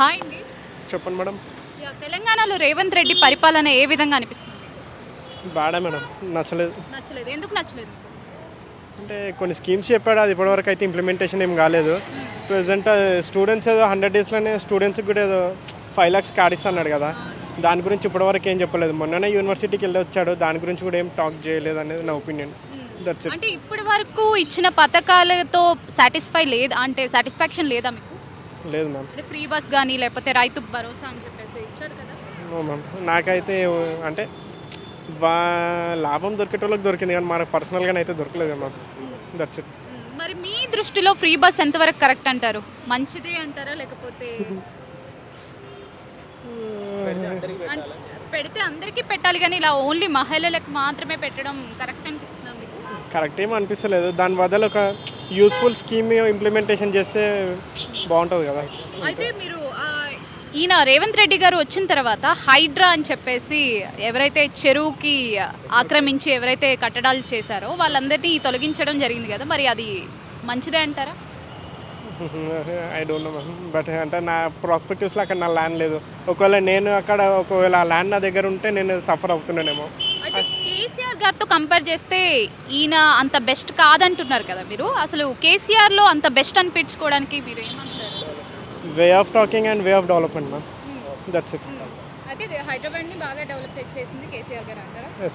Hi అండి. చెప్పండి madam. తెలంగాణలో రేవంత్ రెడ్డి పరిపాలన ఏ విధంగా అనిపిస్తుంది మీకు? బాడా మేడం, నచ్చలేదు. నచ్చలేదు. ఎందుకు నచ్చలేదు మీకు? అంటే కొన్ని స్కీమ్స్ చెప్పాడు, అది ఇప్పటివరకు అయితే ఇంప్లిమెంటేషన్ ఏం కాలేదు. ప్రజెంట్ స్టూడెంట్స్ ఏదో 100 డేస్లోనే స్టూడెంట్స్కి కూడా ఏదో 5 lakhs కార్డ్స్ అన్నాడు కదా, దాని గురించి ఇప్పటివరకు ఏం చెప్పలేదు. మొన్ననే యూనివర్సిటీకి వెళ్ళి వచ్చాడు, దాని గురించి కూడా ఏం టాక్ చేయలేదు అనేది నా ఒపీనియన్. That's it. అంటే ఇప్పటి వరకు ఇచ్చిన పథకాలతో సాటిస్ఫాక్షన్ లేదా మీకు? లేదు మ్యామ్. అంటే ఫ్రీ బస్ కానీ లేకపోతే రైతు భరోసా అని చెప్పేసి ఇచ్చారు కదా. No ma'am. నాకైతే అంటే బా లాభం దొరికేటోళ్ళకి దొరికింది, కానీ మనకు పర్సనల్గానే అయితే దొరకలేదు మ్యామ్. That's it. మరి మీ దృష్టిలో ఫ్రీ బస్ ఎంతవరకు కరెక్ట్ అంటారు? మంచిదే అంటారా లేకపోతే పెడితే అందరికీ పెట్టాలి కానీ ఇలా ఓన్లీ మహిళలకు మాత్రమే పెట్టడం కరెక్ట్ అనిపిస్తుందా మీకు? కరెక్ట్ ఏమీ అనిపిస్తలేదు. దాని బదులు ఒక యూస్ఫుల్ స్కీమ్ ఇంప్లిమెంటేషన్ చేస్తే బాగుంటుంది కదా. అయితే మీరు ఈయన రేవంత్ రెడ్డి గారు వచ్చిన తర్వాత హైడ్రా అని చెప్పేసి ఎవరైతే చెరువుకి ఆక్రమించి ఎవరైతే కట్టడాలు చేశారో వాళ్ళందరినీ తొలగించడం జరిగింది కదా, మరి అది మంచిదే అంటారా? I don't know ma'am. But అంటే నా ప్రాస్పెక్టివ్స్లో అక్కడ నా ల్యాండ్ లేదు. ఒకవేళ ఆ ల్యాండ్ నా దగ్గర ఉంటే నేను సఫర్ అవుతున్నానేమో. అయితే కేసీఆర్ గారితో కంపేర్ చేస్తే ఈయన అంత బెస్ట్ కాదంటున్నారు కదా మీరు. అసలు కేసీఆర్లో అంత బెస్ట్ అనిపించుకోవడానికి మీరు ఏమంటారు? Way of talking and way of development ma'am. That's it. అయితే హైదరాబాద్ని బాగా డెవలప్ చేసింది కేసీఆర్ గారు అంటారా? ఎస్.